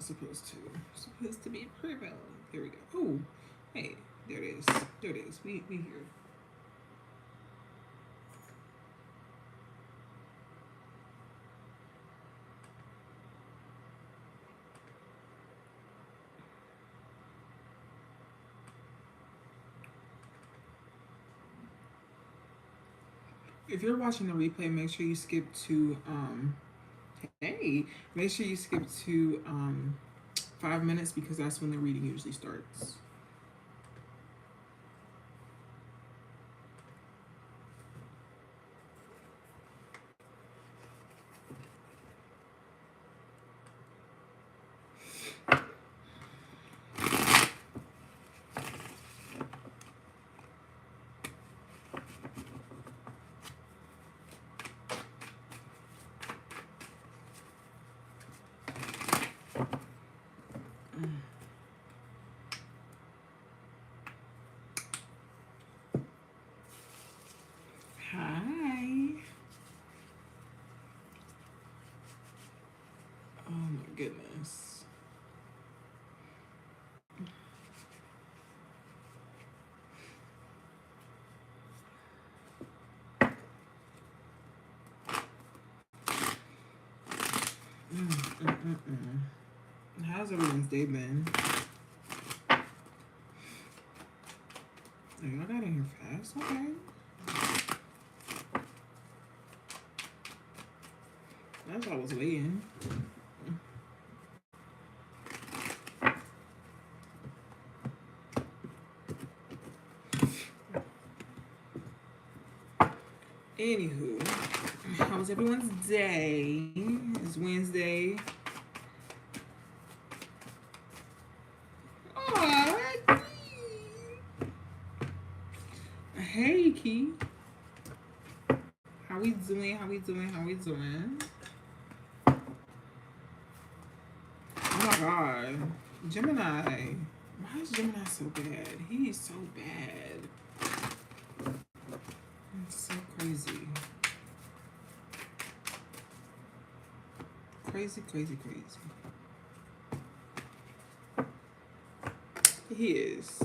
supposed to be purple. There we go. Oh, hey, there it is. There it is. We here. If you're watching the replay, make sure you skip to hey, make sure you skip to 5 minutes because that's when the reading usually starts. Hi. Oh my goodness. How's everyone's day been? Oh, y'all got in here fast? Okay. That's what I was waiting. Anywho, how was everyone's day? It's Wednesday. Aw, hey, Key. How we doing? How we doing? How we doing? Oh my God. Gemini. Why is Gemini so bad? He is so bad. It's so crazy. Crazy, crazy, crazy. He is.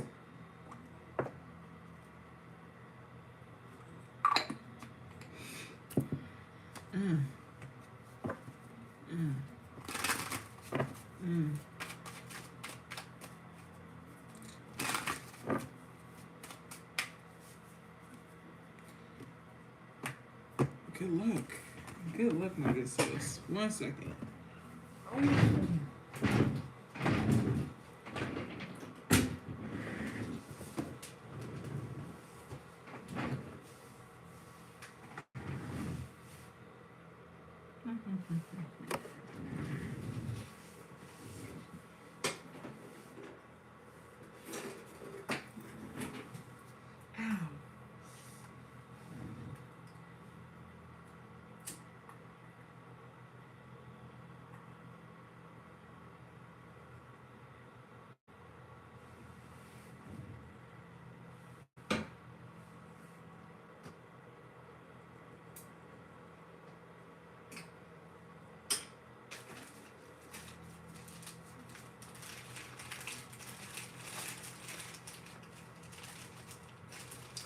Good luck. Good luck, my good sis. 1 second.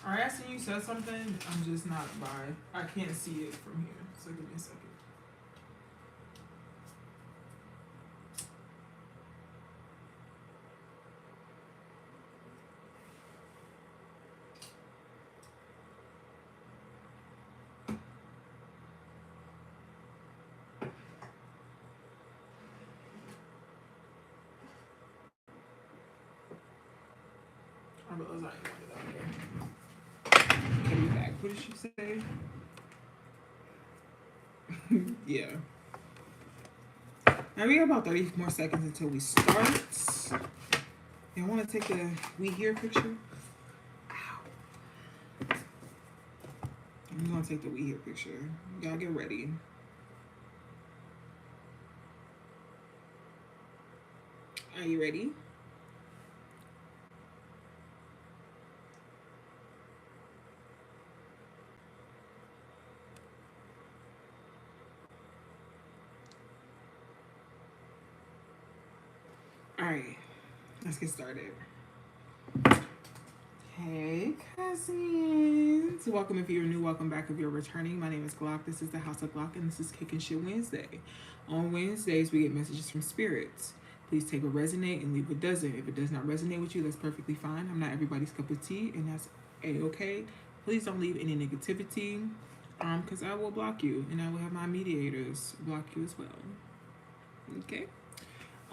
Alright, I see you said something. I'm just not by. I can't see it from here. So give me a second. I realize I ain't wanted out here. Give me back. What did she say? Yeah. Now we got about 30 more seconds until we start. Y'all want to take the we here picture? Ow. I'm going to take the we here picture. Y'all get ready. Are you ready? All right, let's get started. Hey, cousins. Welcome if you're new. Welcome back if you're returning. My name is Glock. This is the House of Glock, and this is Kickin Shit Wednesday. On Wednesdays, we get messages from spirits. Please take what resonate and leave what doesn't. If it does not resonate with you, that's perfectly fine. I'm not everybody's cup of tea, and that's a-okay. Please don't leave any negativity, because I will block you, and I will have my mediators block you as well. Okay?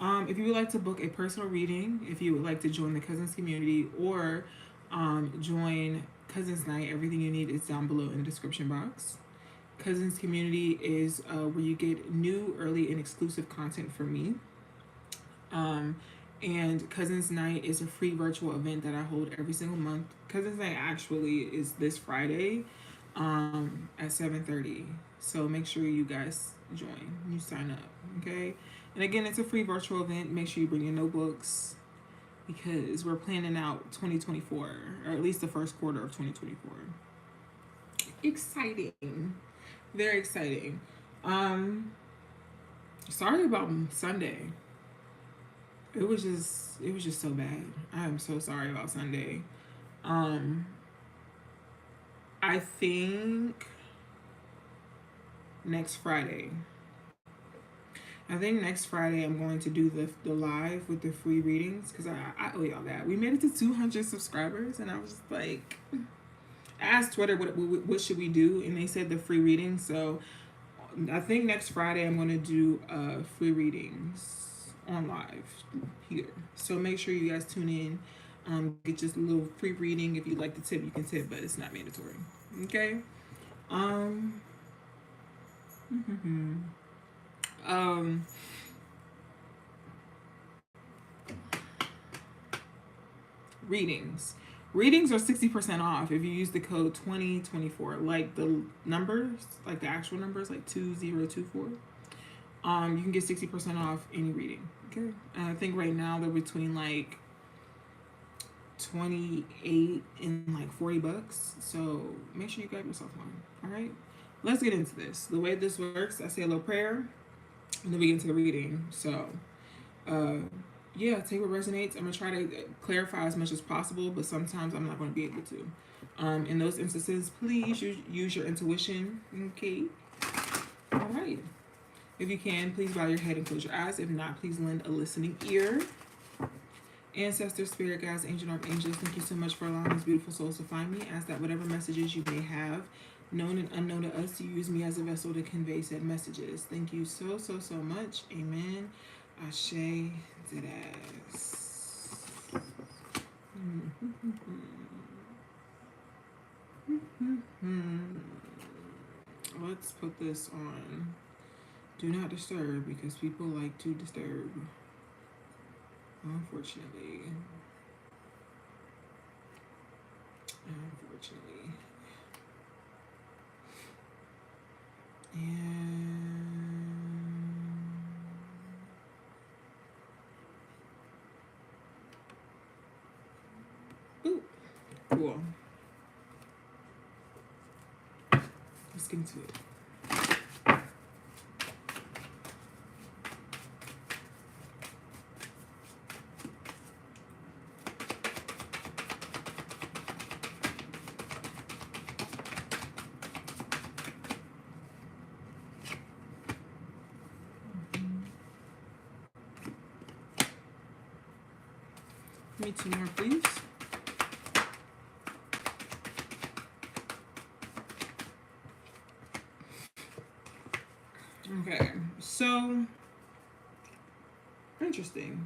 If you would like to book a personal reading, if you would like to join the Cousins community or join Cousins Night, everything you need is down below in the description box. Cousins community is where you get new, early, and exclusive content from me. And Cousins Night is a free virtual event that I hold every single month. Cousins Night actually is this Friday at 7:30. So make sure you guys join. You sign up, okay? And again, it's a free virtual event. Make sure you bring your notebooks because we're planning out 2024, or at least the first quarter of 2024. Exciting. Very exciting. Sorry about Sunday. It was just so bad. I am so sorry about Sunday. I think next Friday. I'm going to do the live with the free readings because I owe y'all that. We made it to 200 subscribers, and I was just like, I asked Twitter what should we do, and they said the free readings. So I think next Friday I'm going to do free readings on live here. So make sure you guys tune in. Get just a little free reading. If you'd like to tip, you can tip, but it's not mandatory. Okay. Readings. Readings are 60% off if you use the code 2024. Like the numbers, like the actual numbers, like 2024. You can get 60% off any reading. Okay. And I think right now they're between like 28 and like $40. So make sure you grab yourself one. All right. Let's get into this. The way this works, I say a little prayer, and then we get into the reading. So, yeah, take what resonates. I'm gonna try to clarify as much as possible, but sometimes I'm not gonna be able to. In those instances, please use your intuition. Okay. All right. If you can, please bow your head and close your eyes. If not, please lend a listening ear. Ancestors, spirit guides, angel archangels, thank you so much for allowing these beautiful souls to find me. Ask that whatever messages you may have, known and unknown to us, to use me as a vessel to convey said messages. Thank you so much. Amen. Ashe. Deadass. Let's put this on Do Not Disturb because people like to disturb. Unfortunately. And ooh, cool. Let's get into it. Give me 2 more, please. Okay, so interesting.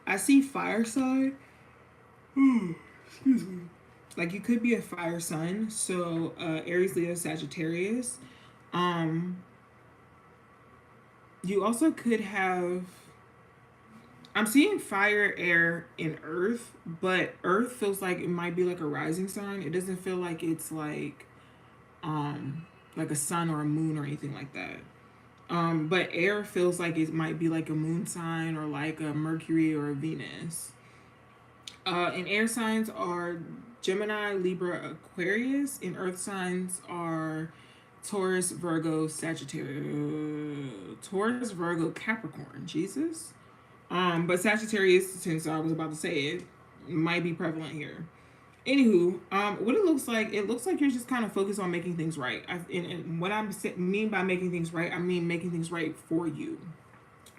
I see fire sign. Excuse me. Like you could be a fire sign, so Aries, Leo, Sagittarius. You also could have. I'm seeing fire, air, and earth, but earth feels like it might be like a rising sign. It doesn't feel like it's like a sun or a moon or anything like that. But air feels like it might be like a moon sign or like a Mercury or a Venus. And air signs are Gemini, Libra, Aquarius, and earth signs are Taurus, Virgo, Sagittarius, Taurus, Virgo, Capricorn. Jesus. But Sagittarius, since I was about to say it, might be prevalent here. Anywho, what it looks like you're just kind of focused on making things right. And what I mean by making things right, I mean making things right for you,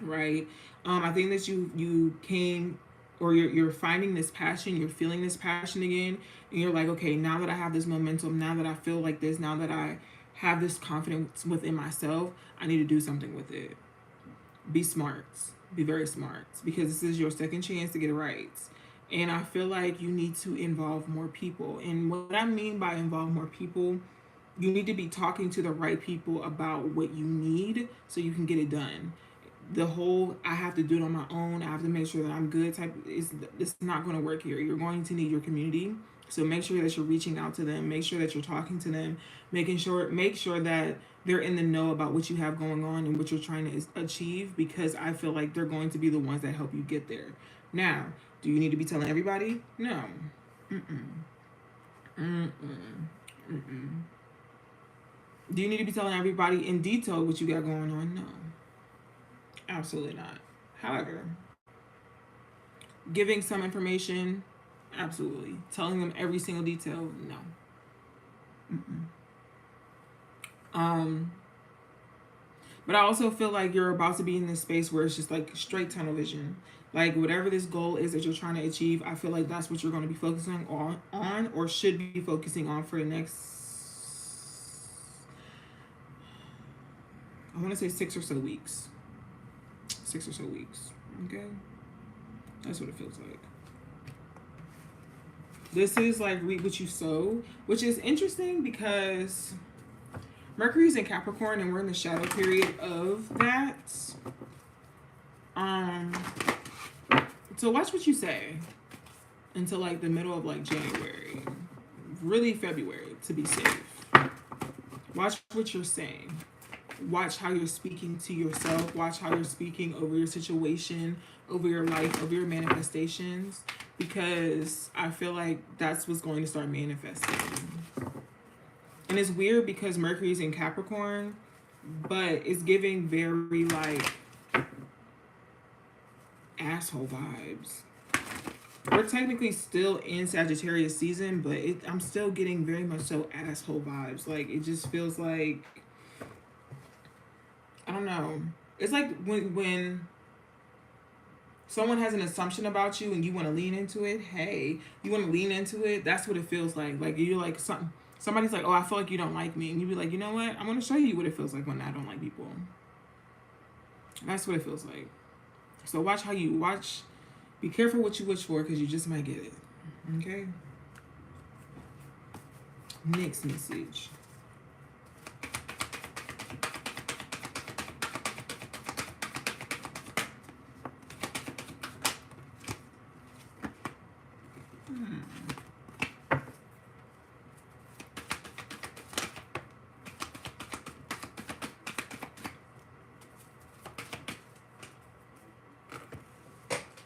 right? I think that you came, or you're finding this passion, you're feeling this passion again, and you're like, okay, now that I have this momentum, now that I feel like this, now that I have this confidence within myself, I need to do something with it. Be smart, be very smart, because this is your second chance to get it right. And I feel like you need to involve more people. And what I mean by involve more people, you need to be talking to the right people about what you need so you can get it done. The whole I have to do it on my own, I have to make sure that I'm good type is it's not going to work here. You're going to need your community. So make sure that you're reaching out to them, make sure that you're talking to them, make sure that they're in the know about what you have going on and what you're trying to achieve, because I feel like they're going to be the ones that help you get there. Now, do you need to be telling everybody? No. Mm-mm. Mm-mm. Mm-mm. Do you need to be telling everybody in detail what you got going on? No. Absolutely not. However, giving some information, absolutely. Telling them every single detail, no. Mm-mm. But I also feel like you're about to be in this space where it's just like straight tunnel vision. Like whatever this goal is that you're trying to achieve, I feel like that's what you're going to be focusing on or should be focusing on for the next, I want to say 6 or so weeks. 6 or so weeks. Okay? That's what it feels like. This is like reap what you sow, which is interesting because Mercury's in Capricorn and we're in the shadow period of that. So watch what you say until like the middle of like January, really February, to be safe. Watch what you're saying. Watch how you're speaking to yourself. Watch how you're speaking over your situation, over your life, over your manifestations, because I feel like that's what's going to start manifesting. And it's weird because Mercury's in Capricorn, but it's giving very like asshole vibes. We're technically still in Sagittarius season, but I'm still getting very much so asshole vibes. Like it just feels like, I don't know. It's like when someone has an assumption about you and you want to lean into it. Hey, you want to lean into it. That's what it feels like. Like you're like somebody's like, oh, I feel like you don't like me, and you be like, you know what? I'm gonna show you what it feels like when I don't like people. That's what it feels like. So watch how you watch. Be careful what you wish for, because you just might get it. Okay. Next message.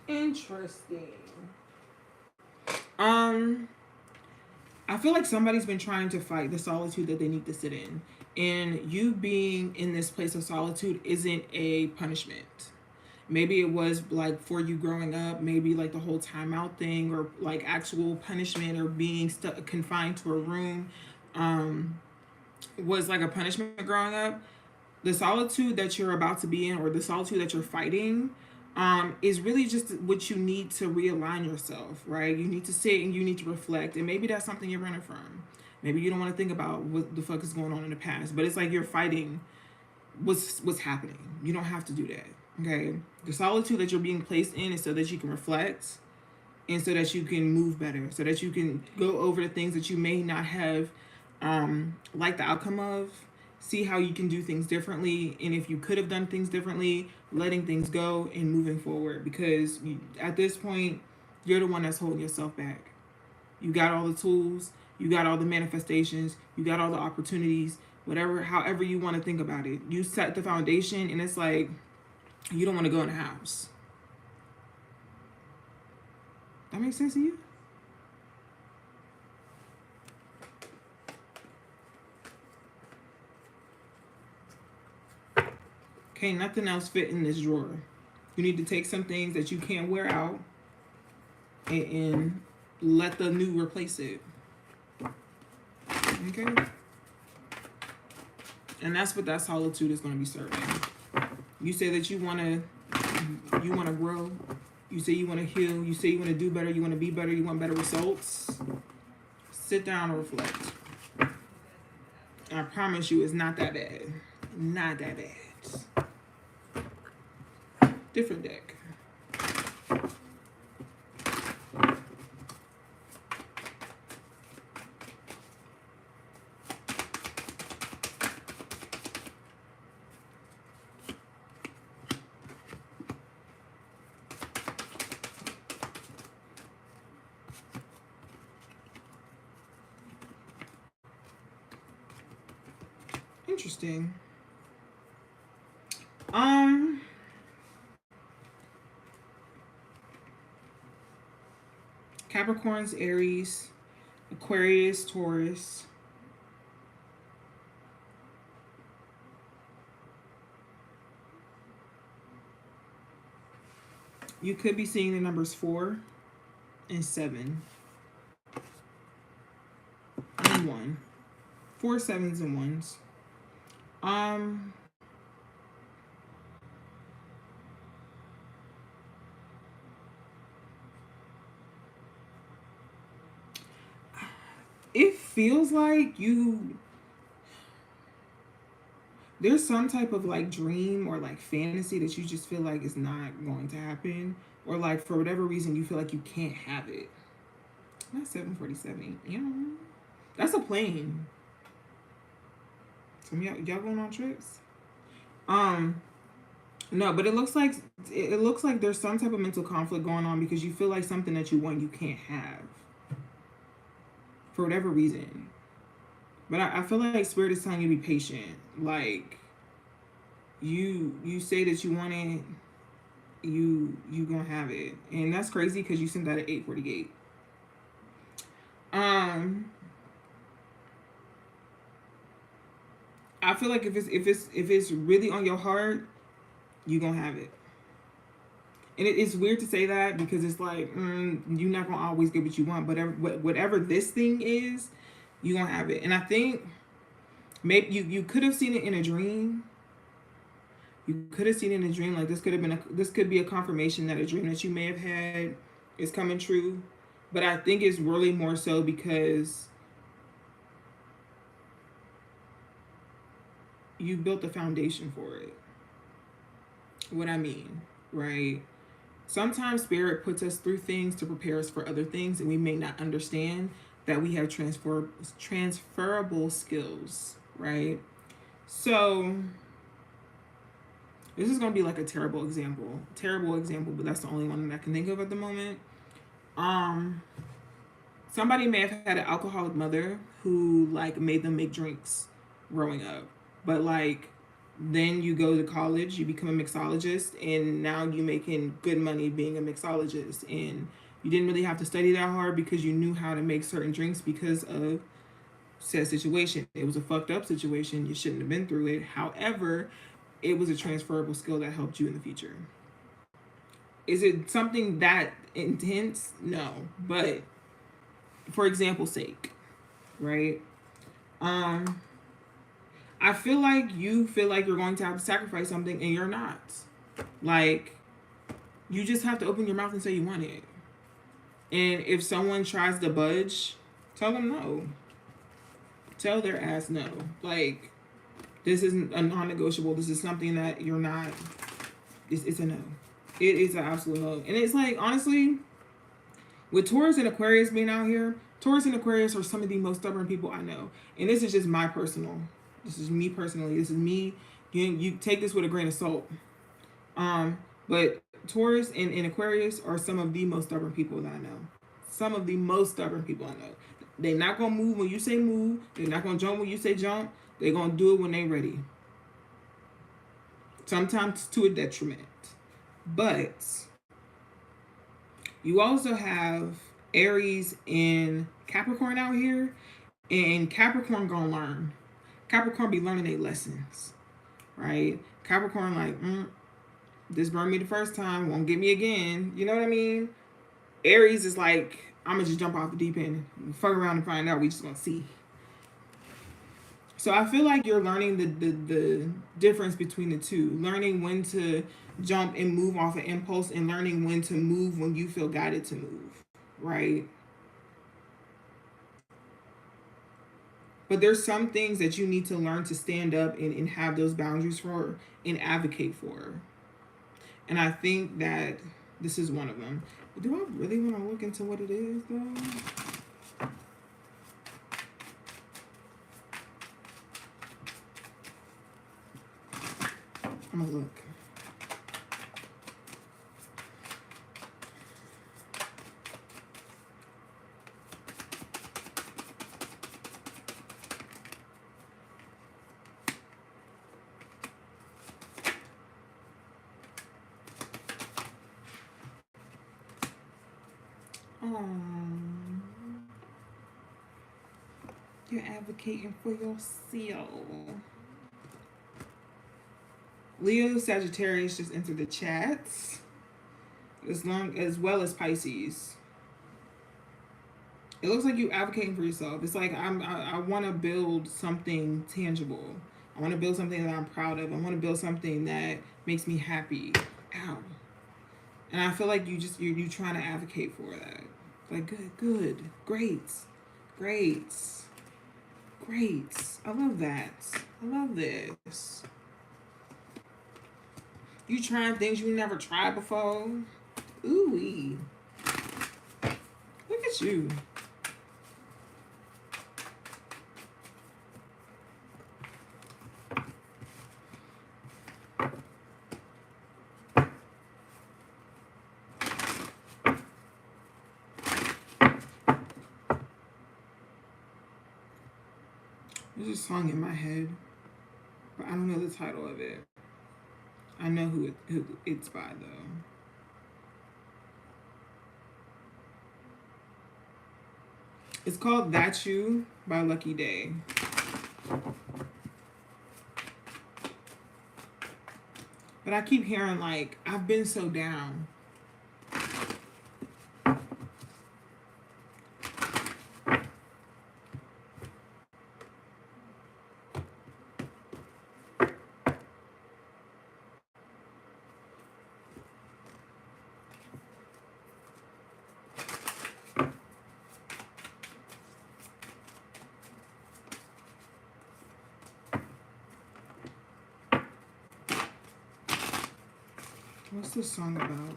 Interesting. I feel like somebody's been trying to fight the solitude that they need to sit in. And you being in this place of solitude isn't a punishment. Maybe it was like for you growing up, maybe like the whole timeout thing, or like actual punishment, or being stuck confined to a room was like a punishment growing up. The solitude that you're about to be in, or the solitude that you're fighting, is really just what you need to realign yourself, right? You need to sit and you need to reflect, and maybe that's something you're running from. Maybe you don't want to think about what the fuck is going on in the past, but it's like you're fighting what's happening. You don't have to do that, okay? The solitude that you're being placed in is so that you can reflect, and so that you can move better, so that you can go over the things that you may not have liked the outcome of, see how you can do things differently, and if you could have done things differently, letting things go and moving forward, because at this point, you're the one that's holding yourself back. You got all the tools, you got all the manifestations, you got all the opportunities, whatever, however you want to think about it. You set the foundation, and it's like, you don't want to go in the house. That makes sense to you? Can't nothing else fit in this drawer. You need to take some things that you can't wear out and let the new replace it. Okay? And that's what that solitude is going to be serving. You say that you want to grow. You say you want to heal. You say you want to do better. You want to be better. You want better results. Sit down and reflect. I promise you, it's not that bad. Not that bad. Different deck. Interesting. Capricorns, Aries, Aquarius, Taurus. You could be seeing the numbers 4 and 7 and 1. 4 7s and 1s. It feels like there's some type of like dream or like fantasy that you just feel like is not going to happen, or like for whatever reason you feel like you can't have it. Not 747. You know, that's a plane. Some y'all going on trips? No, but it looks like there's some type of mental conflict going on because you feel like something that you want you can't have for whatever reason. But I feel like Spirit is telling you to be patient. Like you say that you want it, you gonna have it, and that's crazy because you sent that at 8:48. I feel like if it's really on your heart, you gonna have it. And it's weird to say that because it's like you're not gonna always get what you want, but whatever this thing is, you gonna have it. And I think maybe you could have seen it in a dream. You could have seen it in a dream. Like this could be a confirmation that a dream that you may have had is coming true. But I think it's really more so because you built the foundation for it. What I mean, right? Sometimes Spirit puts us through things to prepare us for other things, and we may not understand that we have transferable skills, right? So this is going to be like a terrible example, but that's the only one that I can think of at the moment. Somebody may have had an alcoholic mother who like made them make drinks growing up, but like then you go to college, you become a mixologist, and now you're making good money being a mixologist, and you didn't really have to study that hard because you knew how to make certain drinks because of said situation. It was a fucked up situation. You shouldn't have been through it. However, it was a transferable skill that helped you in the future. Is it something that intense? No. But for example's sake, right? I feel like you feel like you're going to have to sacrifice something and you're not. Like, you just have to open your mouth and say you want it. And if someone tries to budge, tell them no. Tell their ass no. Like, this isn't a non-negotiable. This is something that you're not. It's a no. It is an absolute no. And it's like, honestly, with Taurus and Aquarius being out here, Taurus and Aquarius are some of the most stubborn people I know. And this is just my personal. This is me personally. This is me. You take this with a grain of salt. But Taurus and Aquarius are some of the most stubborn people that I know. Some of the most stubborn people I know. They're not going to move when you say move. They're not going to jump when you say jump. They're going to do it when they're ready. Sometimes to a detriment. But you also have Aries and Capricorn out here. And Capricorn going to learn. Capricorn be learning their lessons. Right? Capricorn, like, this burned me the first time, won't get me again. You know what I mean? Aries is like, I'm gonna just jump off the deep end, fuck around and find out. We just gonna see. So I feel like you're learning the difference between the two, learning when to jump and move off an impulse, and learning when to move when you feel guided to move, right? But there's some things that you need to learn to stand up and have those boundaries for and advocate for. And I think that this is one of them. Do I really want to look into what it is, though? I'm going to look. You're advocating for yourself. Leo, Sagittarius just entered the chats, as well as Pisces. It looks like you advocating for yourself. It's like I want to build something tangible. I want to build something that I'm proud of. I want to build something that makes me happy. Ow. And I feel like you trying to advocate for that. Like good, great. I love that. I love this. You trying things you never tried before. Ooh-wee. Look at you. There's a song in my head, but I don't know the title of it. I know who it's by, though. It's called That You by Lucky Day. But I keep hearing, like, I've been so down. What's this song about?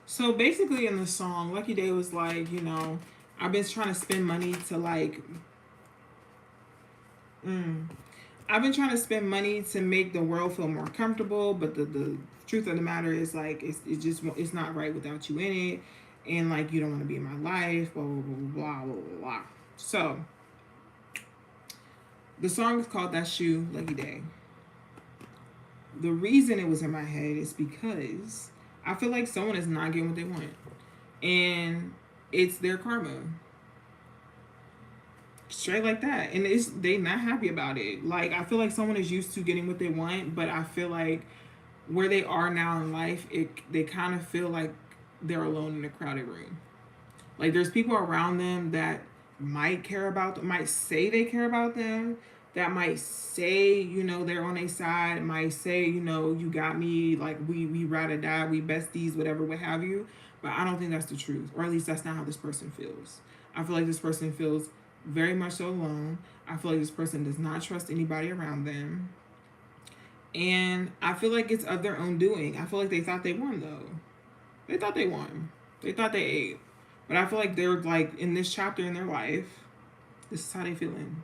So basically in the song, Lucky Day was like, you know, I've been trying to spend money to like I've been trying to spend money to make the world feel more comfortable, but the truth of the matter is like it's not right without you in it, and like you don't want to be in my life, blah blah blah blah blah blah. So the song is called That's You, Lucky Day. The reason it was in my head is because I feel like someone is not getting what they want, and it's their karma. Straight like that, and they not happy about it. Like I feel like someone is used to getting what they want, but I feel like where they are now in life, they kind of feel like they're alone in a crowded room. Like there's people around them that might care about them, might say they care about them, that might say, you know, they're on their side, might say, you know, you got me, like we ride or die, we besties, whatever, what have you. But I don't think that's the truth, or at least that's not how this person feels. I feel like this person feels very much so alone. I feel like this person does not trust anybody around them. And I feel like it's of their own doing. I feel like they thought they won, though. They thought they won. They thought they ate. But I feel like they're like in this chapter in their life, this is how they feeling.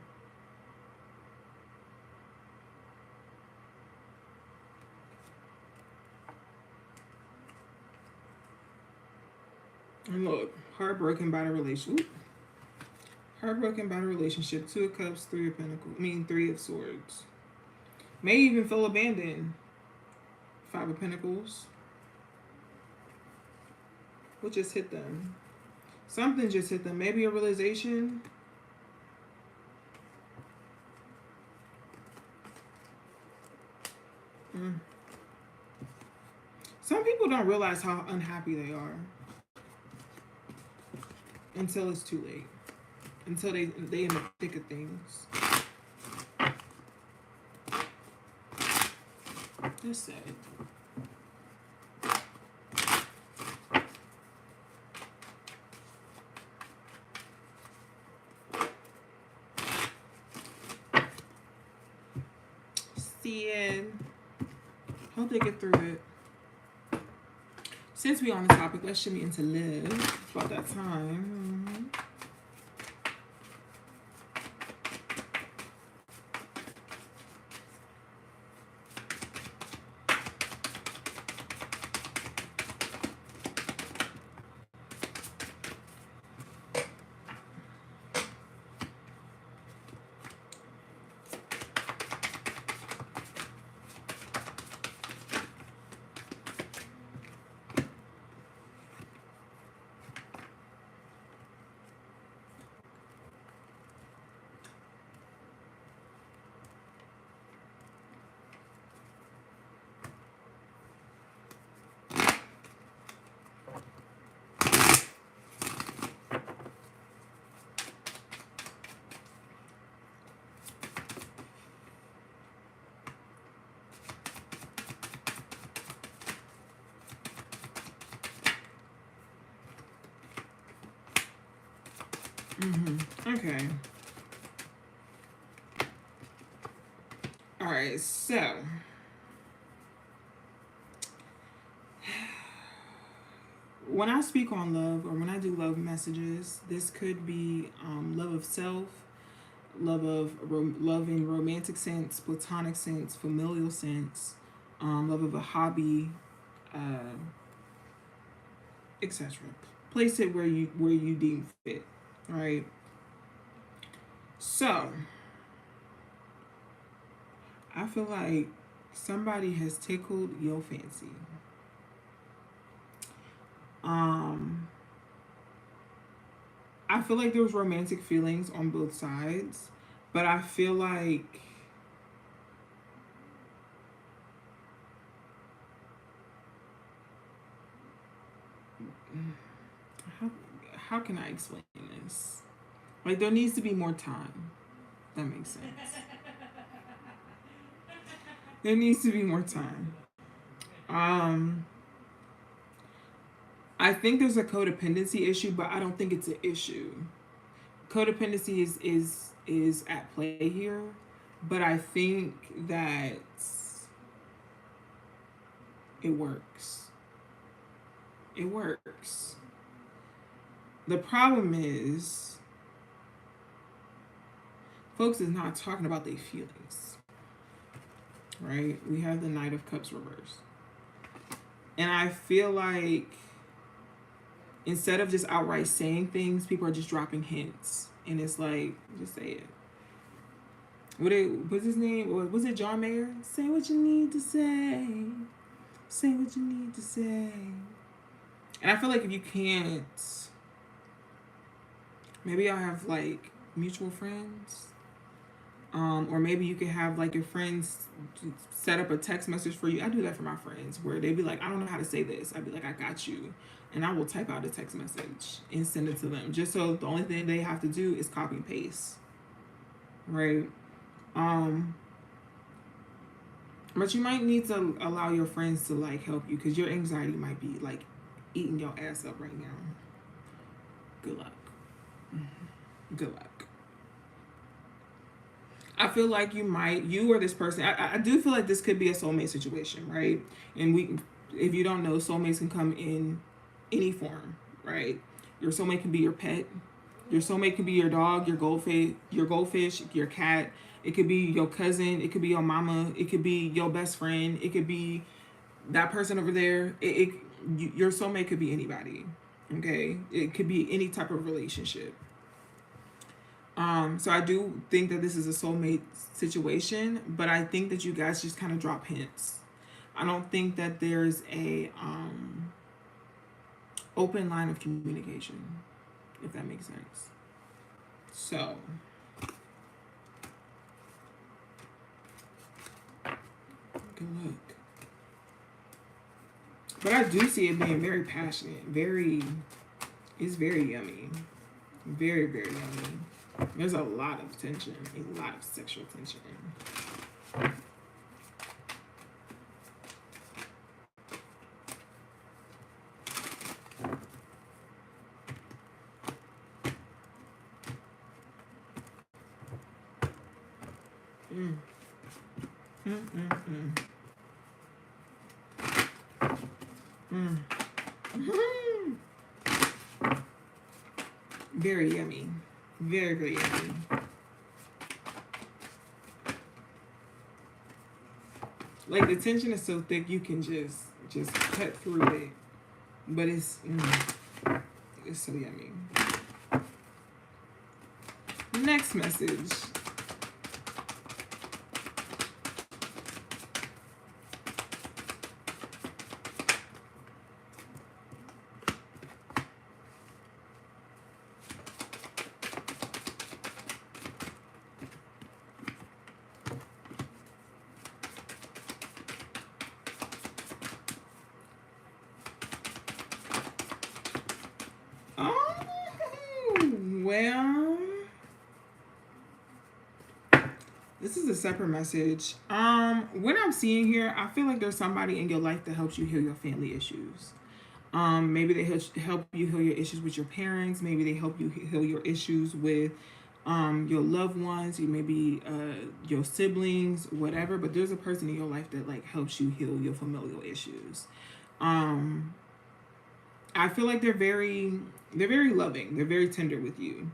And look, heartbroken by the relationship. Heartbroken by the relationship. 2 of Cups, 3 of Pentacles. I mean, 3 of Swords. May even feel abandoned. 5 of Pentacles. What just hit them? Something just hit them. Maybe a realization. Some people don't realize how unhappy they are until it's too late. Until they in the thick of things. That's sad. Seeing. Hope they get through it. Since we on the topic, let's shimmy into love. It's about that time. Okay. All right, so when I speak on love, or when I do love messages, this could be love of self, love in romantic sense, platonic sense, familial sense, love of a hobby, etc. Place it where you deem fit, right? So I feel like somebody has tickled your fancy. I feel like there was romantic feelings on both sides, but I feel like how can I explain this? Like, there needs to be more time. That makes sense. There needs to be more time. I think there's a codependency issue, but I don't think it's an issue. Codependency is at play here, but I think that it works. It works. The problem is, folks is not talking about their feelings, right? We have the Knight of Cups reversed. And I feel like instead of just outright saying things, people are just dropping hints. And it's like, just say it. What's his name? Was it John Mayer? Say what you need to say. Say what you need to say. And I feel like if you can't, maybe I'll have like mutual friends. Or maybe you could have like your friends set up a text message for you. I do that for my friends where they be like, I don't know how to say this. I'd be like, I got you. And I will type out a text message and send it to them. Just so the only thing they have to do is copy and paste. Right? But you might need to allow your friends to like help you because your anxiety might be like eating your ass up right now. Good luck. Good luck. I feel like you or this person, I do feel like this could be a soulmate situation, right? And if you don't know, soulmates can come in any form, right? Your soulmate can be your pet. Your soulmate could be your dog, your goldfish, your cat. It could be your cousin. It could be your mama. It could be your best friend. It could be that person over there. Your soulmate could be anybody, Okay, it could be any type of relationship. So I do think that this is a soulmate situation, but I think that you guys just kind of drop hints. I don't think that there's a open line of communication, if that makes sense. So good luck. But I do see it being very passionate, it's very yummy. Very, very yummy. There's a lot of tension, a lot of sexual tension. Mm. Mm. Very yummy. Very, very yummy. Like the tension is so thick you can just cut through it. But it's so yummy. Next message. Well, this is a separate message. What I'm seeing here, I feel like there's somebody in your life that helps you heal your family issues. Maybe they help you heal your issues with your parents. Maybe they help you heal your issues with your loved ones. Maybe your siblings, whatever. But there's a person in your life that like helps you heal your familial issues. I feel like they're very loving. They're very tender with you.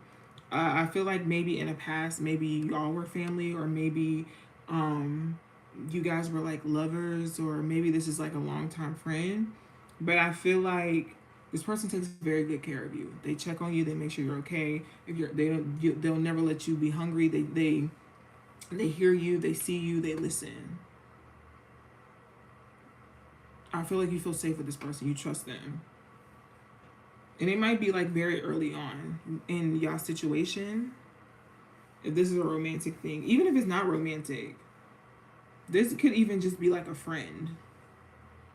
I feel like maybe in the past, maybe y'all were family, or maybe you guys were like lovers, or maybe this is like a longtime friend. But I feel like this person takes very good care of you. They check on you. They make sure you're okay. If they'll never let you be hungry. They hear you. They see you. They listen. I feel like you feel safe with this person. You trust them. And it might be like very early on in y'all situation. If this is a romantic thing, even if it's not romantic, this could even just be like a friend.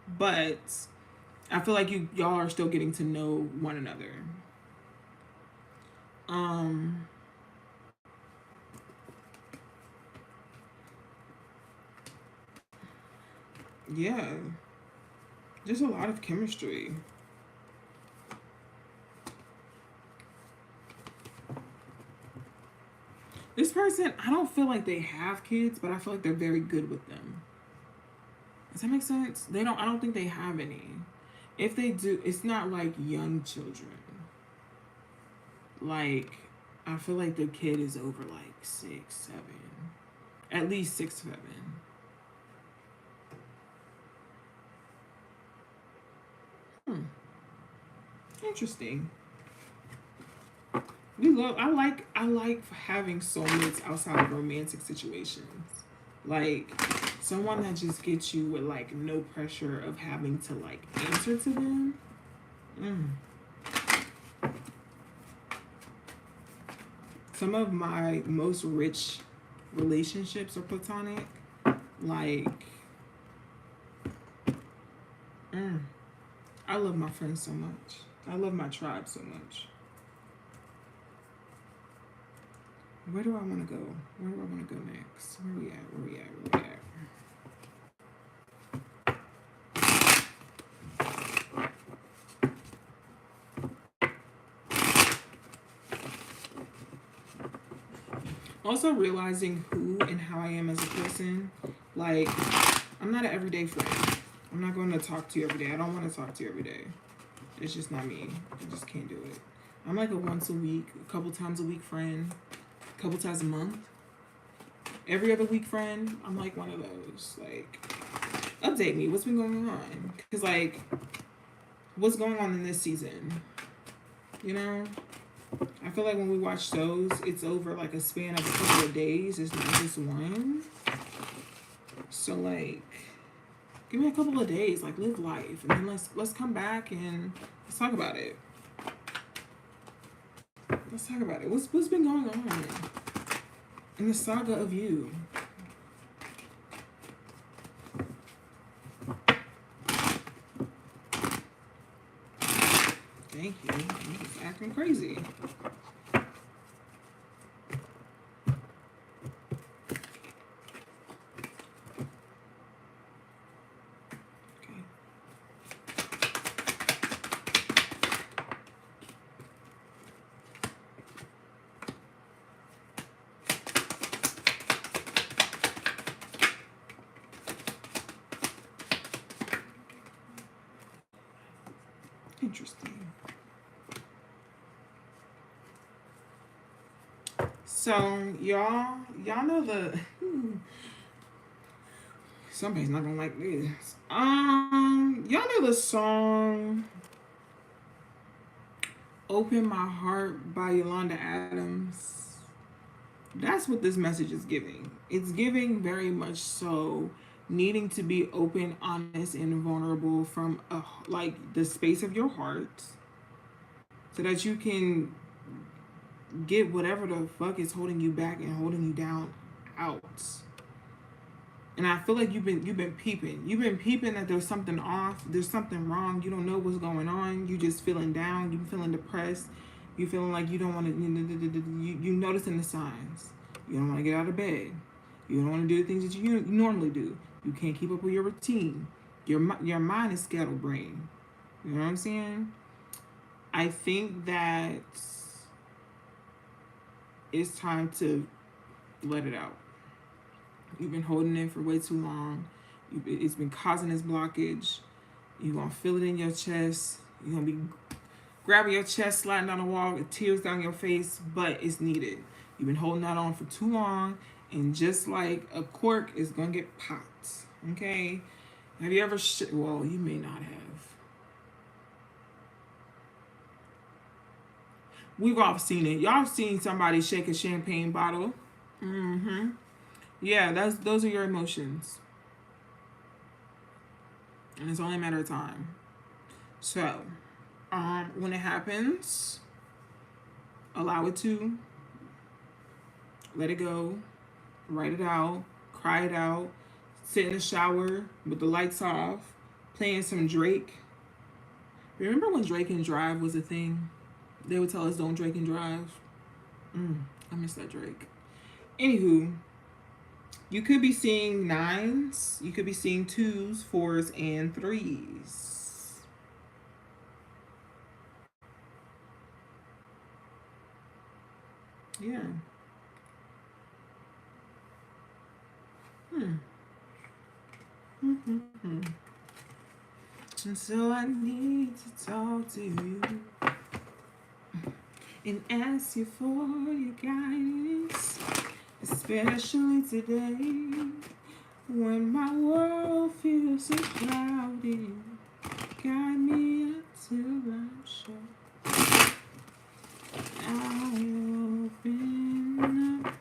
But I feel like y'all are still getting to know one another. Yeah. There's a lot of chemistry. This person, I don't feel like they have kids, but I feel like they're very good with them. Does that make sense? I don't think they have any. If they do, it's not like young children. Like, I feel like the kid is over like 6, 7. At least 6, 7. Interesting. I like having soulmates outside of romantic situations. Like someone that just gets you with like no pressure of having to like answer to them. Some of my most rich relationships are platonic. Like I love my friends so much. I love my tribe so much. Where do I want to go? Where do I want to go next? Where we at? Also realizing who and how I am as a person. Like, I'm not an everyday friend. I'm not going to talk to you every day. I don't want to talk to you every day. It's just not me. I just can't do it. I'm like a once a week, a couple times a week friend. Couple times a month, every other week friend. I'm like one of those. Like, update me. What's been going on? Because like, what's going on in this season? You know, I feel like when we watch shows, it's over like a span of a couple of days. It's not just one. So like, give me a couple of days, like live life, and then let's come back and let's talk about it. Let's talk about it. What's been going on in the saga of you? Thank you. I'm just acting crazy. Interesting. So y'all know the somebody's not gonna like this. Y'all know the song "Open My Heart" by Yolanda Adams. That's what this message is giving. It's giving very much so needing to be open, honest, and vulnerable from like the space of your heart, so that you can get whatever the fuck is holding you back and holding you down out. And I feel like you've been peeping. You've been peeping that there's something off, there's something wrong. You don't know what's going on. You just feeling down. You feeling depressed. You feeling like you don't want to. You noticing the signs. You don't want to get out of bed. You don't want to do the things that you normally do. You can't keep up with your routine. Your mind is scatterbrained. You know what I'm saying? I think that it's time to let it out. You've been holding it for way too long. It's been causing this blockage. You're going to feel it in your chest. You're going to be grabbing your chest, sliding down the wall, with tears down your face, but it's needed. You've been holding that on for too long, and just like a cork, it's going to get popped. Okay? Have you ever... well, you may not have. We've all seen it. Y'all seen somebody shake a champagne bottle. Mm-hmm. Yeah, those are your emotions. And it's only a matter of time. So, when it happens, allow it to. Let it go. Write it out. Cry it out. Sit in the shower with the lights off. Playing some Drake. Remember when Drake and Drive was a thing? They would tell us don't Drake and drive. I miss that Drake. Anywho, you could be seeing 9s. You could be seeing 2s, 4s, and 3s. Yeah. And so I need to talk to you and ask you for your guidance, especially today when my world feels so cloudy. Guide me until I'm sure I open up.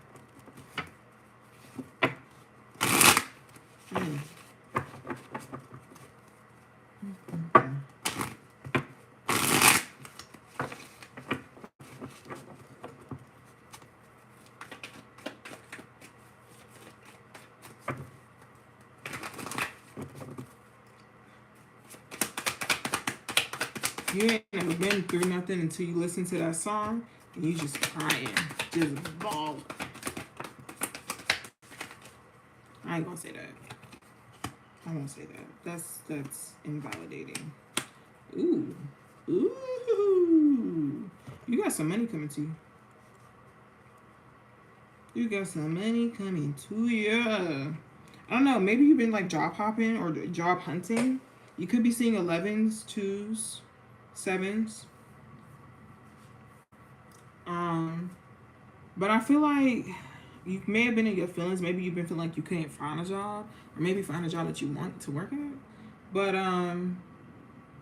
You ain't never been through nothing until you listen to that song and you just crying, just bawling. I ain't gonna say that. I won't say that. That's invalidating. Ooh. You got some money coming to you. You got some money coming to you. I don't know. Maybe you've been like job hopping or job hunting. You could be seeing 11s, 2s, 7s. But I feel like you may have been in your feelings. Maybe you've been feeling like you couldn't find a job, or maybe find a job that you want to work at. But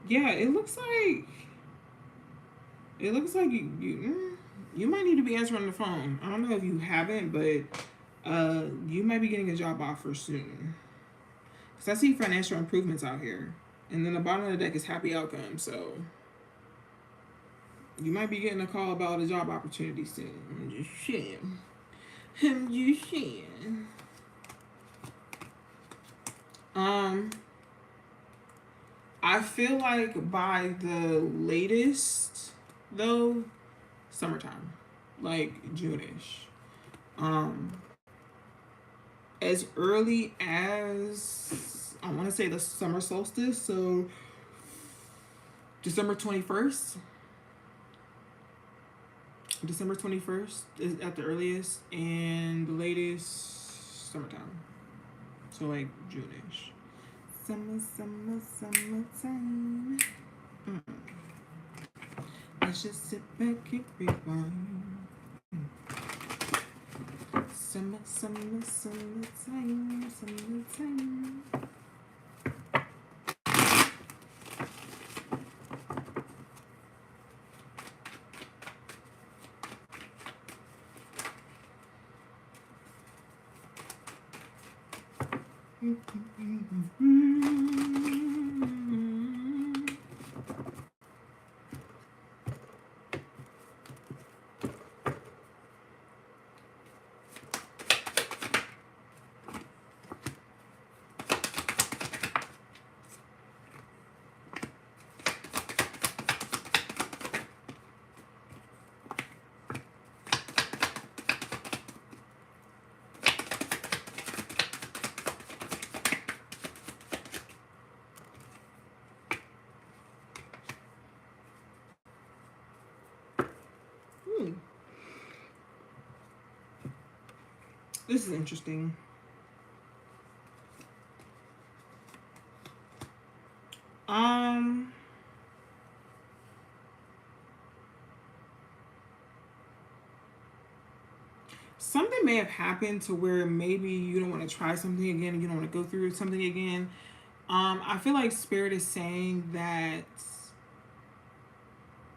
yeah, it looks like It looks like you might need to be answering the phone. I don't know if you haven't, but you might be getting a job offer soon. Because I see financial improvements out here. And then the bottom of the deck is happy outcome. So you might be getting a call about a job opportunity soon. I'm just saying. I'm just saying. I feel like by the latest, though, summertime, like June-ish. As early as I want to say the summer solstice, so December 21st. December 21st is at the earliest, and the latest summertime. So like June-ish. Summertime. Let's just sit back and rewind. Summertime. This is interesting. Something may have happened to where maybe you don't want to try something again, you don't want to go through something again. I feel like Spirit is saying that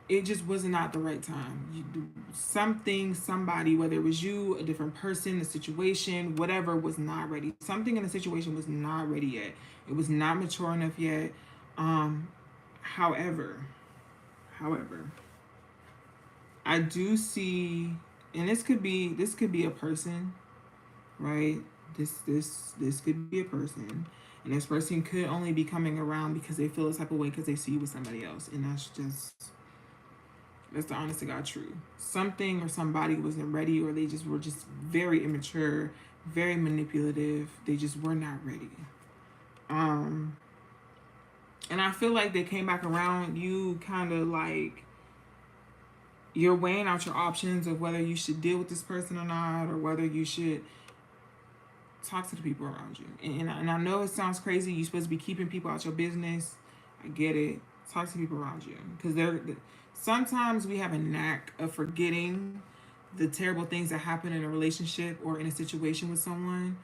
it just was not the right time. Somebody, whether it was you, a different person, the situation, whatever, was not ready. Something in the situation was not ready yet. It was not mature enough yet. However, I do see, and this could be a person, right? This could be a person, and this person could only be coming around because they feel a type of way because they see you with somebody else, and that's the honest to God truth. Something or somebody wasn't ready, or they just were just very immature, very manipulative. They just were not ready. And I feel like they came back around. You kind of like, you're weighing out your options of whether you should deal with this person or not, or whether you should talk to the people around you. And I know it sounds crazy. You're supposed to be keeping people out your business. I get it. Talk to people around you, because sometimes we have a knack of forgetting the terrible things that happen in a relationship or in a situation with someone.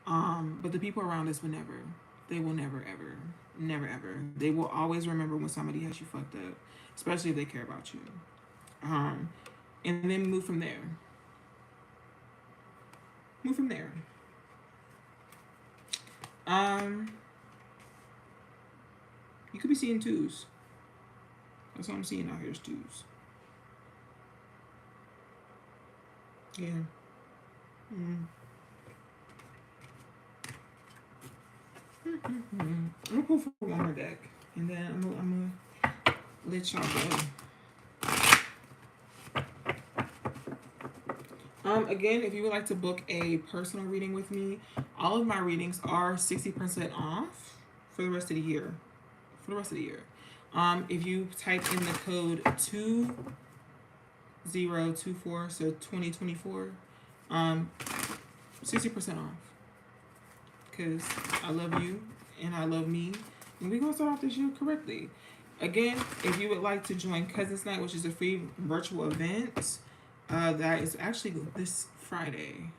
But the people around us will never. They will never, ever. Never, ever. They will always remember when somebody has you fucked up, especially if they care about you. And then move from there. You could be seeing twos. That's what I'm seeing out here is twos. Yeah. I'm gonna pull for one more deck, and then I'm gonna let y'all go. Again, if you would like to book a personal reading with me, all of my readings are 60% off for the rest of the year. If you type in the code 2024, so 2024, 60% off. Because I love you and I love me, and we're gonna start off this year correctly. Again, if you would like to join Cousins Night, which is a free virtual event, that is actually this Friday.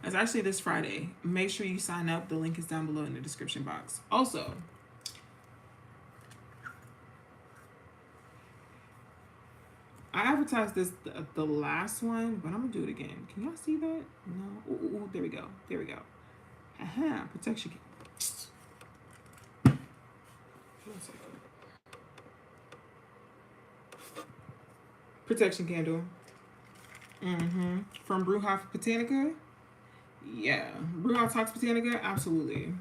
That's actually this Friday. Make sure you sign up. The link is down below in the description box. Also, I advertised this the last one, but I'm gonna do it again. Can y'all see that? No. Ooh, there we go. There we go. Aha, protection. Protection candle. From Bruja Botanica. Yeah, Bruja Talks Botanica. Absolutely.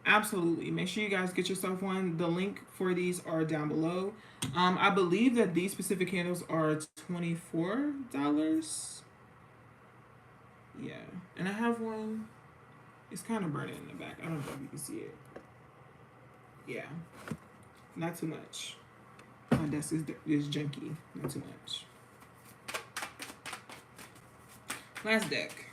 Absolutely. Make sure you guys get yourself one. The link for these are down below. I believe that these specific candles are $24. Yeah. And I have one. It's kind of burning in the back. I don't know if you can see it. Yeah. Not too much. My desk is junky. Not too much. Last deck.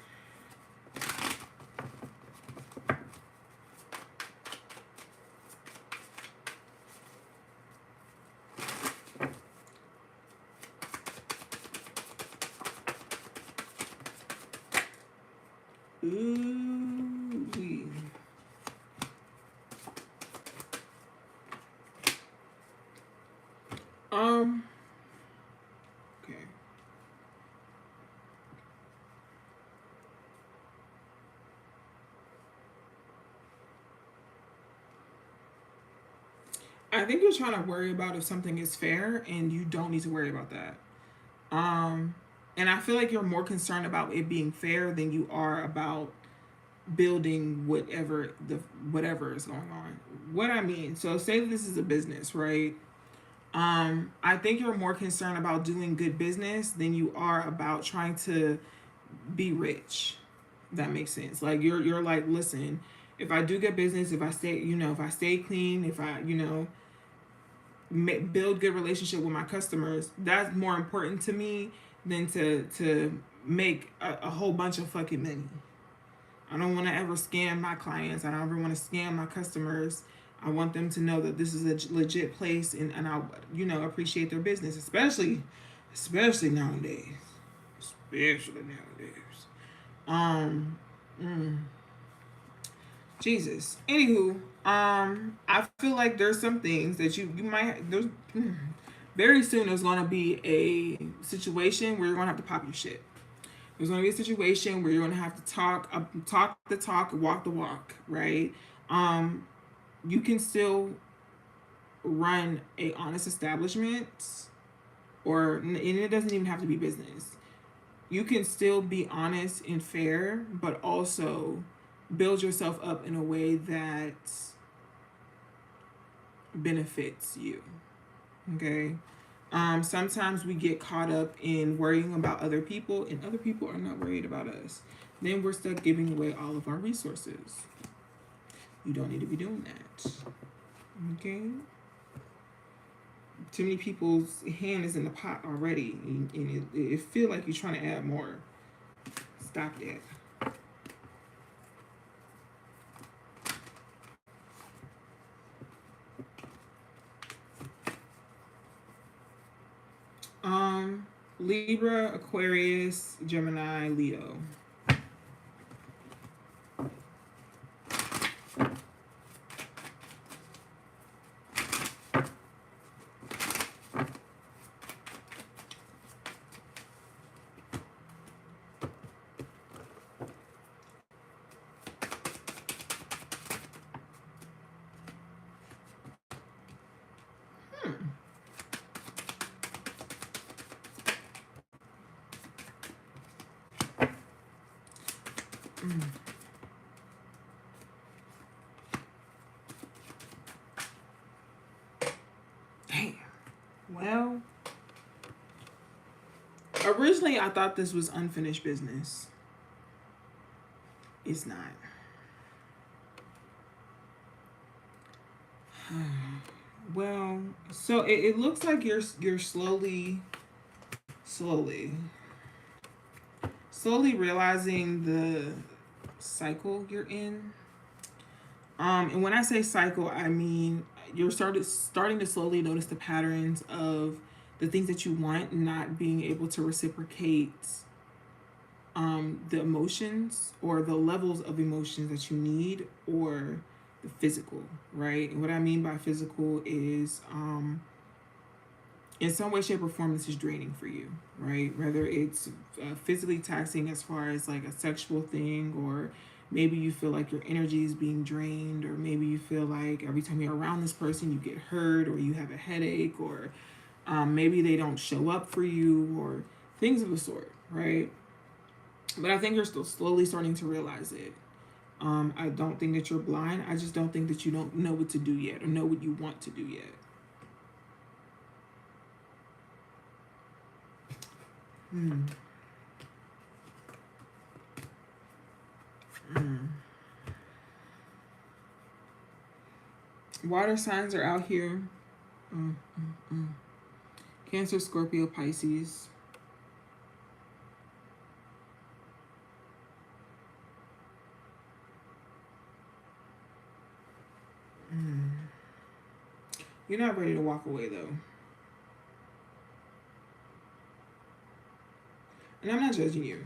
Ooh. Okay. I think you're trying to worry about if something is fair, and you don't need to worry about that. Um, and I feel like you're more concerned about it being fair than you are about building whatever is going on. What I mean, so say that this is a business, right? I think you're more concerned about doing good business than you are about trying to be rich. That makes sense. Like you're like, listen, if I do good business, if I stay, if I stay clean, if I, build good relationship with my customers, that's more important to me than to make a whole bunch of fucking money. I don't want to ever scam my clients. I don't ever want to scam my customers. I want them to know that this is a legit place, and I, appreciate their business, especially nowadays. Especially nowadays. Um, mm, Jesus. Anywho, I feel like there's some things that you might very soon there's gonna be a situation where you're gonna have to pop your shit. There's going to be a situation where you're going to have to talk the talk, walk the walk, right? You can still run a honest establishment, and it doesn't even have to be business. You can still be honest and fair, but also build yourself up in a way that benefits you. Okay? Sometimes we get caught up in worrying about other people, and other people are not worried about us. Then we're stuck giving away all of our resources. You don't need to be doing that. Okay? Too many people's hand is in the pot already, and it feel like you're trying to add more. Stop that. Libra, Aquarius, Gemini, Leo. Damn. Well, originally I thought this was unfinished business. It's not. Well, so it looks like you're slowly realizing the cycle you're in. And when I say cycle, I mean you're starting to slowly notice the patterns of the things that you want not being able to reciprocate the emotions or the levels of emotions that you need, or the physical, right? And what I mean by physical is in some way, shape, or form, this is draining for you, right? Whether it's physically taxing as far as like a sexual thing, or maybe you feel like your energy is being drained, or maybe you feel like every time you're around this person, you get hurt, or you have a headache, or maybe they don't show up for you, or things of the sort, right? But I think you're still slowly starting to realize it. I don't think that you're blind. I just don't think that you don't know what to do yet, or know what you want to do yet. Hmm. Mm. Water signs are out here. Mm, mm, mm. Cancer, Scorpio, Pisces. Mm. You're not ready to walk away though. And I'm not judging you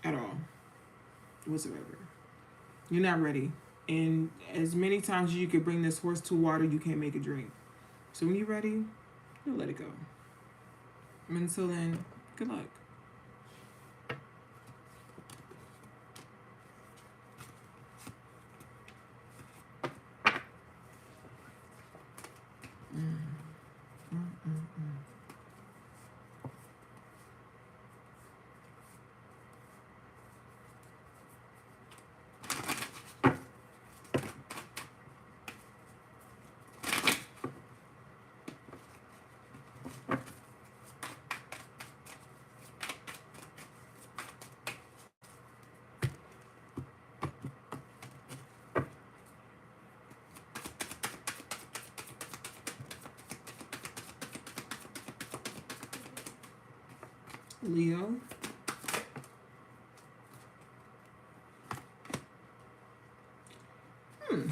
at all, whatsoever. You're not ready. And as many times as you could bring this horse to water, you can't make it drink. So when you're ready, you'll let it go. And until then, good luck. Mm. Mm, mm, mm. Leo. Hmm.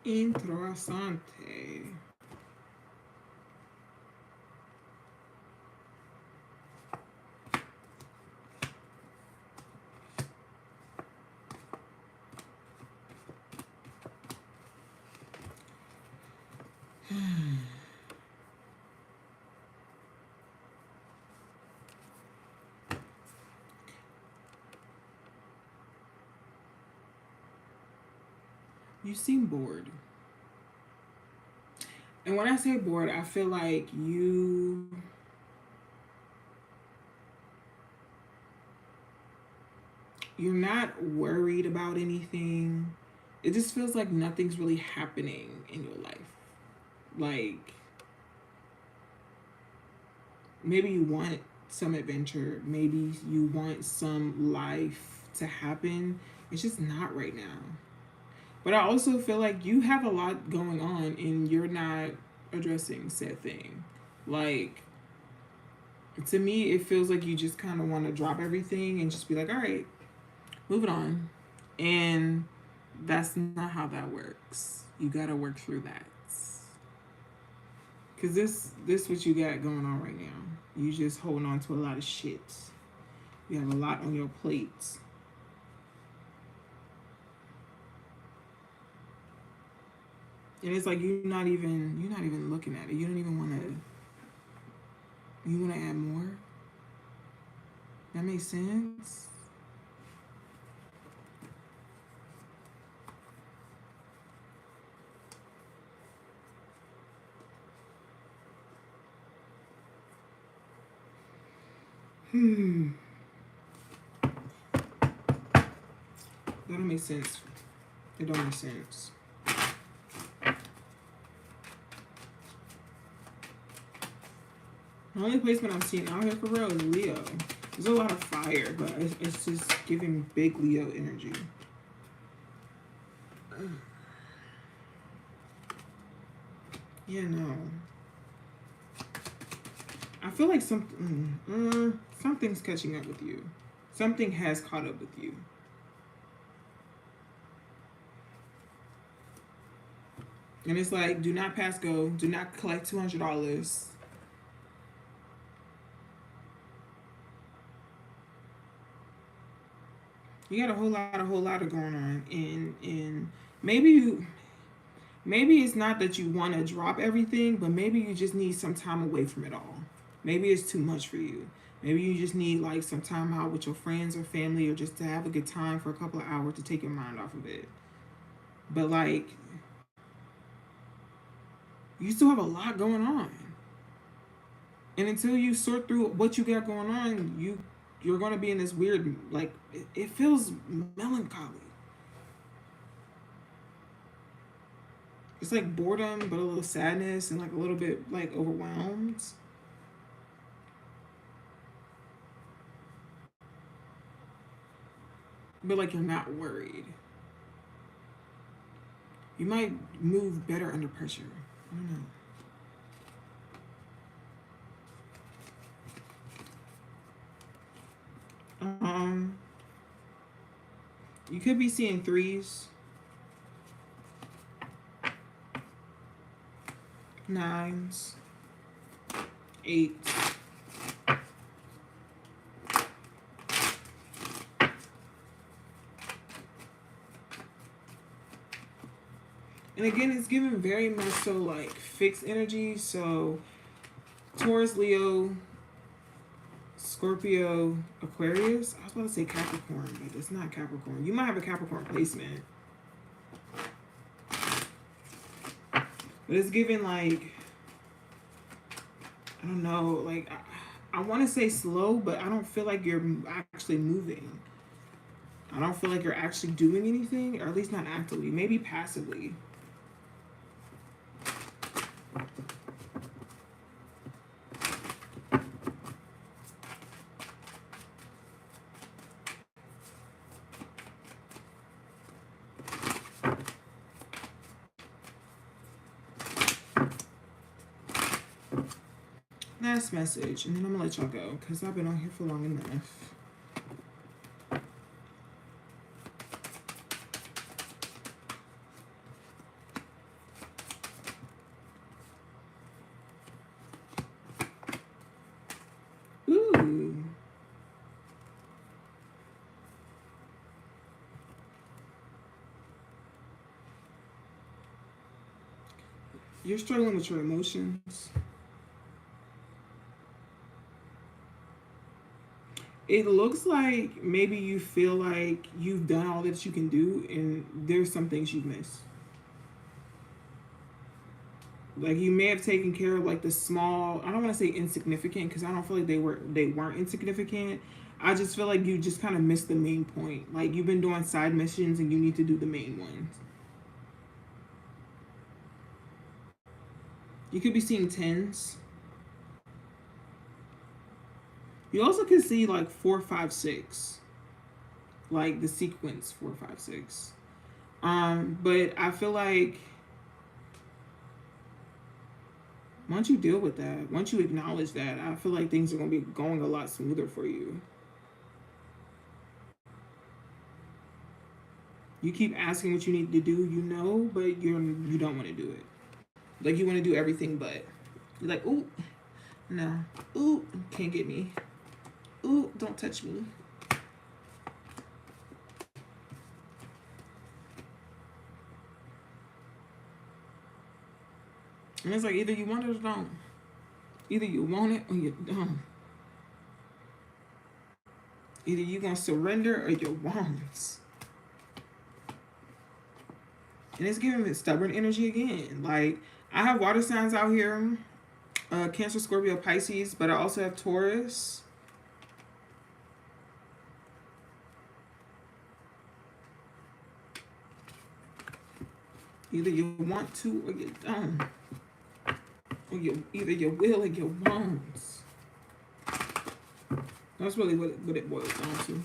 Interessante. You seem bored. And when I say bored, I feel like you're not worried about anything. It just feels like nothing's really happening in your life. Like maybe you want some adventure, maybe you want some life to happen. It's just not right now. But I also feel like you have a lot going on and you're not addressing said thing. Like, to me, it feels like you just kind of want to drop everything and just be like, all right, moving on. And that's not how that works. You got to work through that. Because this what you got going on right now. You just holding on to a lot of shit. You have a lot on your plate. And it's like you're not even looking at it. You don't even want to. You want to add more. That makes sense. That don't make sense. It don't make sense. The only placement I'm seeing out here for real is Leo. There's a lot of fire, but it's just giving big Leo energy. Yeah, no. I feel like something's catching up with you. Something has caught up with you. And it's like, do not pass go. Do not collect $200. You got a whole lot of going on, and maybe you, maybe it's not that you want to drop everything, but maybe you just need some time away from it all. Maybe it's too much for you. Maybe you just need like some time out with your friends or family, or just to have a good time for a couple of hours to take your mind off of it. But like, you still have a lot going on, and until you sort through what you got going on, you're gonna be in this weird, like, it feels melancholy. It's like boredom, but a little sadness and like a little bit like overwhelmed, but like you're not worried. You might move better under pressure. I don't know. You could be seeing threes, nines, eights. And again, it's given very much so like fixed energy. So Taurus, Leo, Scorpio, Aquarius. I was about to say Capricorn, but it's not Capricorn. You might have a Capricorn placement. But it's given like, I don't know, like I want to say slow, but I don't feel like you're actually moving. I don't feel like you're actually doing anything, or at least not actively, maybe passively. Last message, and then I'm gonna let y'all go because I've been on here for long enough. Ooh. You're struggling with your emotions. It looks like maybe you feel like you've done all that you can do, and there's some things you've missed. Like you may have taken care of like the small. I don't want to say insignificant because I don't feel like they weren't insignificant. I just feel like you just kind of missed the main point. Like you've been doing side missions and you need to do the main ones. You could be seeing tens. You also can see like 4, 5, 6, like the sequence 4, 5, 6. But I feel like once you deal with that, once you acknowledge that, I feel like things are gonna be going a lot smoother for you. You keep asking what you need to do, but you don't want to do it. Like you want to do everything, but you're like, ooh, no, ooh, can't get me, ooh, don't touch me. And it's like either you want it or don't. Either you want it or you don't. Either you're gonna surrender or you won't. And it's giving me stubborn energy again. Like I have water signs out here, Cancer, Scorpio, Pisces, but I also have Taurus. Either you want to or you don't. Or either you will or you won't. That's really what it boils down to.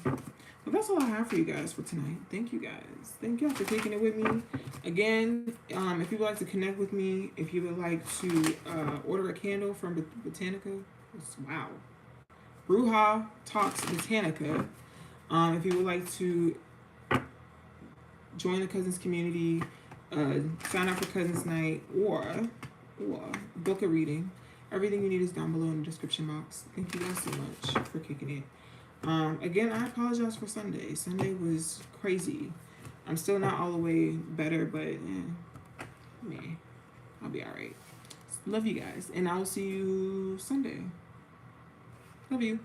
But that's all I have for you guys for tonight. Thank you guys. Thank y'all for kicking it with me. Again, if you would like to connect with me, if you would like to order a candle from Botanica, wow. Bruja Talks Botanica. If you would like to join the Cousins community, sign up for Cousins Night, or book a reading. Everything you need is down below in the description box. Thank you guys so much for kicking it. Again, I apologize for Sunday. Sunday was crazy. I'm still not all the way better, but man, I'll be all right. Love you guys, and I'll see you Sunday. Love you.